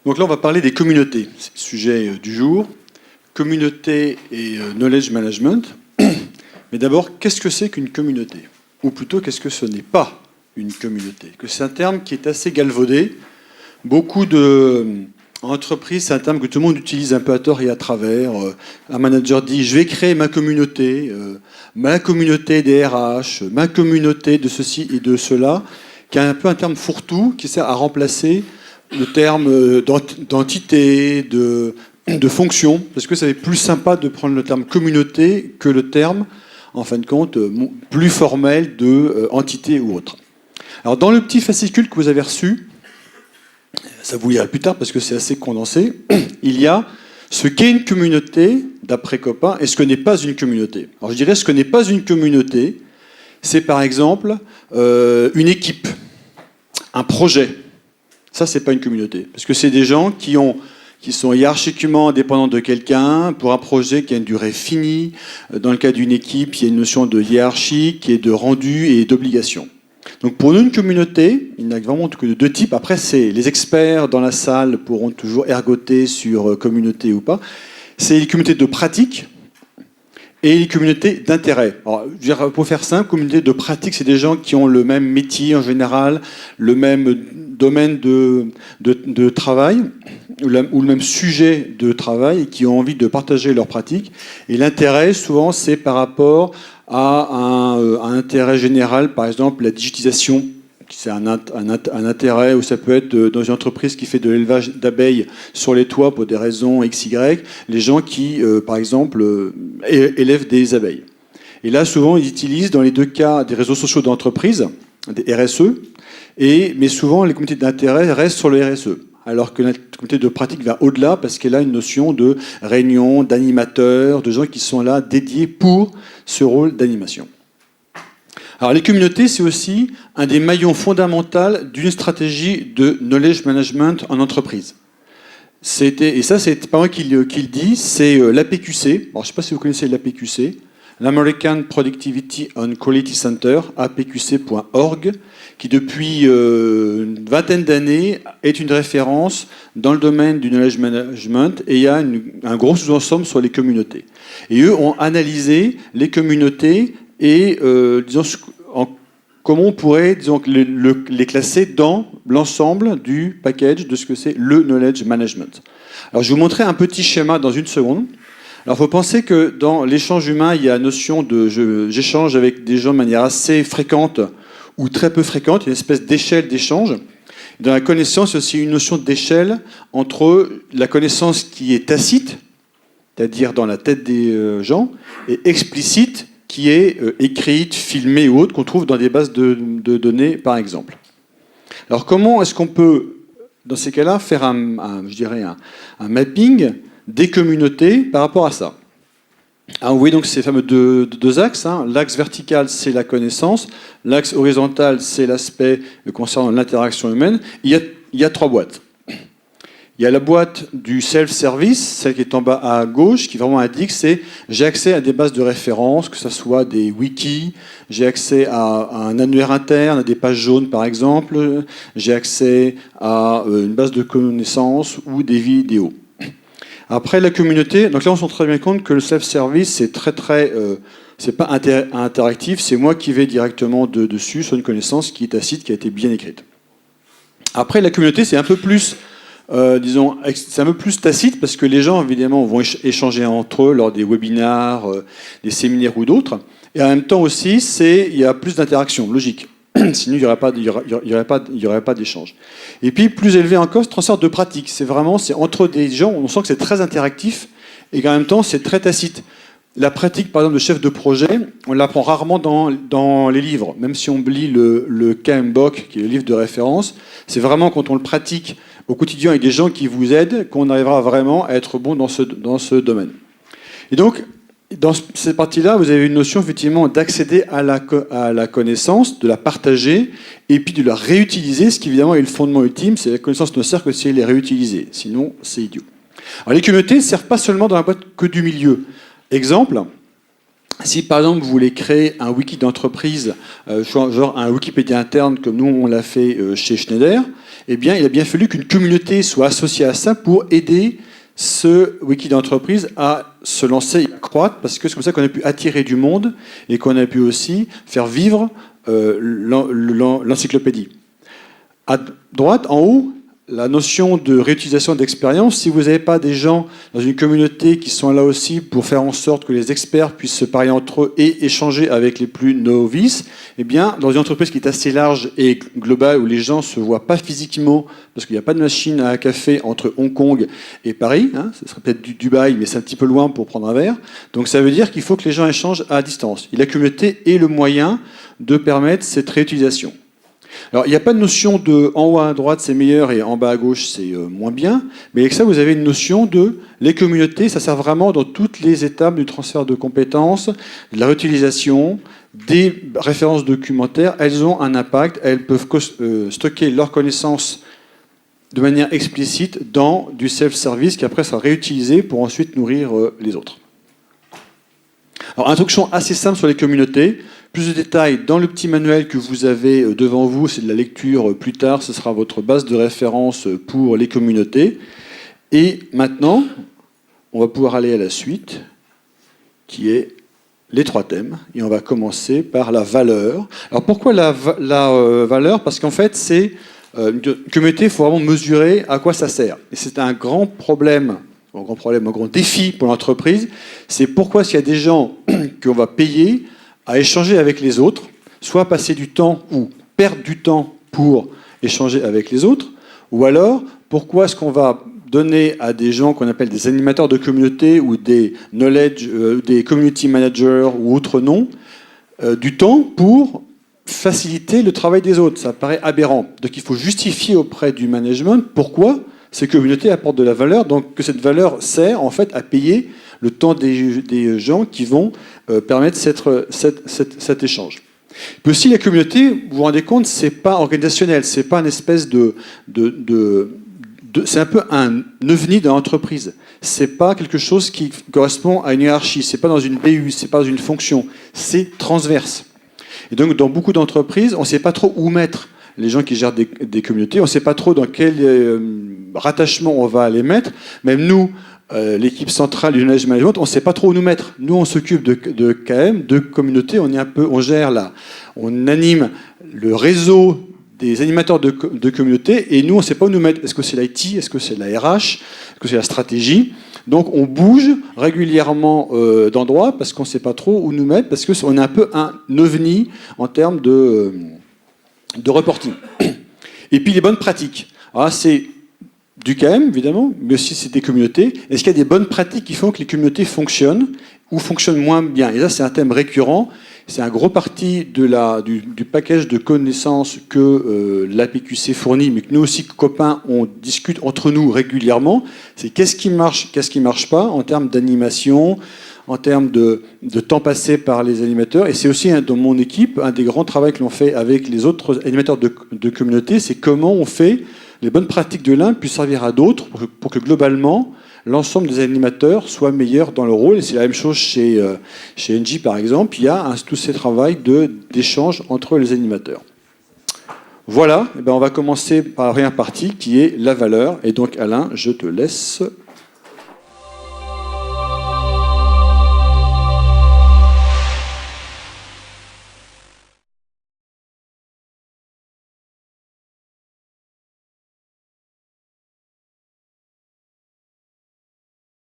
Donc là, on va parler des communautés. C'est le sujet du jour. Communauté et knowledge management. Mais d'abord, qu'est-ce que c'est qu'une communauté? Ou plutôt, qu'est-ce que ce n'est pas une communauté? Que c'est un terme qui est assez galvaudé. Beaucoup d'entreprises, c'est un terme que tout le monde utilise un peu à tort et à travers. Un manager dit « je vais créer ma communauté des RH, ma communauté de ceci et de cela », qui est un peu un terme fourre-tout, qui sert à remplacer le terme d'entité, de fonction, parce que ça va être plus sympa de prendre le terme communauté que le terme, en fin de compte, plus formel de entité ou autre. Alors dans le petit fascicule que vous avez reçu, ça vous lira plus tard parce que c'est assez condensé, il y a ce qu'est une communauté, d'après Copin, et ce que n'est pas une communauté. Alors je dirais ce que n'est pas une communauté, c'est par exemple une équipe, un projet. Ça, c'est pas une communauté. Parce que c'est des gens qui sont hiérarchiquement indépendants de quelqu'un pour un projet qui a une durée finie. Dans le cas d'une équipe, il y a une notion de hiérarchie, qui est de rendu et d'obligation. Donc pour nous, une communauté, il n'y a vraiment que de deux types. Après, c'est les experts dans la salle pourront toujours ergoter sur communauté ou pas. C'est les communautés de pratique et les communautés d'intérêt. Alors, pour faire simple, communauté de pratique, c'est des gens qui ont le même métier en général, le même domaine de travail, ou le même sujet de travail, et qui ont envie de partager leurs pratiques. Et l'intérêt, souvent, c'est par rapport à un intérêt général, par exemple la digitalisation. C'est un intérêt, ou ça peut être dans une entreprise qui fait de l'élevage d'abeilles sur les toits pour des raisons XY, les gens qui, par exemple, élèvent des abeilles. Et là, souvent, ils utilisent, dans les deux cas, des réseaux sociaux d'entreprise, des RSE, mais souvent, les comités d'intérêt restent sur le RSE, alors que la communauté de pratique va au-delà, parce qu'elle a une notion de réunion, d'animateurs, de gens qui sont là dédiés pour ce rôle d'animation. Alors les communautés, c'est aussi un des maillons fondamentaux d'une stratégie de knowledge management en entreprise. Et ça, c'est pas moi qui le dis, c'est l'APQC. Alors, je ne sais pas si vous connaissez l'APQC, l'American Productivity and Quality Center, apqc.org, qui depuis une vingtaine d'années est une référence dans le domaine du knowledge management, et il y a un gros sous-ensemble sur les communautés. Et eux ont analysé les communautés et comment on pourrait les classer dans l'ensemble du package de ce que c'est le knowledge management. Alors je vais vous montrer un petit schéma dans une seconde. Alors il faut penser que dans l'échange humain, il y a la notion de j'échange avec des gens de manière assez fréquente ou très peu fréquente, il y a une espèce d'échelle d'échange. Dans la connaissance, il y a aussi une notion d'échelle entre la connaissance qui est tacite, c'est-à-dire dans la tête des gens, et explicite, qui est écrite, filmée ou autre, qu'on trouve dans des bases de données, par exemple. Alors comment est-ce qu'on peut, dans ces cas-là, faire un mapping des communautés par rapport à ça? Alors, vous voyez donc ces fameux deux axes. L'axe vertical, c'est la connaissance. L'axe horizontal, c'est l'aspect concernant l'interaction humaine. Il y a trois boîtes. Il y a la boîte du self-service, celle qui est en bas à gauche, qui vraiment indique c'est j'ai accès à des bases de référence, que ce soit des wikis, j'ai accès à un annuaire interne, à des pages jaunes par exemple, j'ai accès à une base de connaissances ou des vidéos. Après la communauté, donc là on se rend très bien compte que le self-service c'est c'est pas interactif, c'est moi qui vais directement dessus sur une connaissance qui est tacite, qui a été bien écrite. Après la communauté c'est un peu plus c'est un peu plus tacite parce que les gens, évidemment, vont échanger entre eux lors des webinars, des séminaires ou d'autres. Et en même temps aussi, il y a plus d'interaction, logique. Sinon, il n'y aurait pas d'échange. Et puis, plus élevé encore, ce transfert de pratique. C'est entre des gens, on sent que c'est très interactif et qu'en même temps, c'est très tacite. La pratique, par exemple, de chef de projet, on l'apprend rarement dans les livres. Même si on lit le KMBOK, qui est le livre de référence, c'est vraiment quand on le pratique au quotidien avec des gens qui vous aident qu'on arrivera vraiment à être bon dans ce domaine. Et donc, dans cette partie-là, vous avez une notion effectivement d'accéder à la connaissance, de la partager, et puis de la réutiliser, ce qui évidemment est le fondement ultime, c'est la connaissance ne sert que si elle est réutilisée, sinon c'est idiot. Alors les communautés ne servent pas seulement dans la boîte que du milieu. Exemple, si par exemple vous voulez créer un wiki d'entreprise, genre un Wikipédia interne comme nous on l'a fait chez Schneider, eh bien, il a bien fallu qu'une communauté soit associée à ça pour aider ce wiki d'entreprise à se lancer et à croître, parce que c'est comme ça qu'on a pu attirer du monde et qu'on a pu aussi faire vivre l'encyclopédie. À droite, en haut, la notion de réutilisation d'expérience. Si vous n'avez pas des gens dans une communauté qui sont là aussi pour faire en sorte que les experts puissent se parler entre eux et échanger avec les plus novices, eh bien, dans une entreprise qui est assez large et globale, où les gens ne se voient pas physiquement, parce qu'il n'y a pas de machine à café entre Hong Kong et Paris, hein, ce serait peut-être du Dubaï, mais c'est un petit peu loin pour prendre un verre. Donc ça veut dire qu'il faut que les gens échangent à distance. Et la communauté est le moyen de permettre cette réutilisation. Alors, il n'y a pas de notion de en haut à droite c'est meilleur et en bas à gauche c'est moins bien, mais avec ça vous avez une notion de les communautés, ça sert vraiment dans toutes les étapes du transfert de compétences, de la réutilisation, des références documentaires, elles ont un impact, elles peuvent stocker leurs connaissances de manière explicite dans du self-service qui après sera réutilisé pour ensuite nourrir les autres. Alors, introduction assez simple sur les communautés. Plus de détails dans le petit manuel que vous avez devant vous, c'est de la lecture plus tard, ce sera votre base de référence pour les communautés. Et maintenant, on va pouvoir aller à la suite, qui est les 3 thèmes. Et on va commencer par la valeur. Alors pourquoi la valeur? Parce qu'en fait, c'est une communauté, il faut vraiment mesurer à quoi ça sert. Et c'est un grand problème, un grand défi pour l'entreprise. C'est pourquoi s'il y a des gens qu'on va payer à échanger avec les autres, soit passer du temps ou perdre du temps pour échanger avec les autres, ou alors pourquoi est-ce qu'on va donner à des gens qu'on appelle des animateurs de communauté ou des knowledge, des community managers ou autres noms, du temps pour faciliter le travail des autres. Ça paraît aberrant. Donc il faut justifier auprès du management pourquoi ces communautés apportent de la valeur, donc que cette valeur sert en fait à payer le temps des gens qui vont permettre cet échange. Puis aussi, la communauté, vous vous rendez compte, c'est pas organisationnel, c'est pas une espèce c'est un peu un ovni dans l'entreprise. C'est pas quelque chose qui correspond à une hiérarchie, c'est pas dans une BU, c'est pas dans une fonction, c'est transverse. Et donc, dans beaucoup d'entreprises, on ne sait pas trop où mettre les gens qui gèrent des communautés, on ne sait pas trop dans quel rattachement on va les mettre. Même nous, l'équipe centrale du knowledge management, on ne sait pas trop où nous mettre. Nous, on s'occupe de KM, de communauté, on gère là, on anime le réseau des animateurs de communauté, et nous, on ne sait pas où nous mettre. Est-ce que c'est l'IT? Est-ce que c'est la RH? Est-ce que c'est la stratégie? Donc, on bouge régulièrement d'endroits parce qu'on ne sait pas trop où nous mettre, parce qu'on est un peu un ovni en termes de reporting. Et puis, les bonnes pratiques. Alors là, c'est du KM, évidemment, mais aussi c'est des communautés. Est-ce qu'il y a des bonnes pratiques qui font que les communautés fonctionnent ou fonctionnent moins bien? Et ça, c'est un thème récurrent. C'est un gros parti du package de connaissances que l'APQC fournit, mais que nous aussi, copains, on discute entre nous régulièrement. C'est qu'est-ce qui marche pas en termes d'animation, en termes de temps passé par les animateurs. Et c'est aussi, dans mon équipe, un des grands travaux que l'on fait avec les autres animateurs de communauté, c'est comment on fait les bonnes pratiques de l'un puissent servir à d'autres pour que globalement, l'ensemble des animateurs soient meilleurs dans leur rôle. Et c'est la même chose chez Engie, par exemple. Il y a tout ce travail d'échange entre les animateurs. Voilà, et on va commencer par la première partie qui est la valeur. Et donc, Alain, je te laisse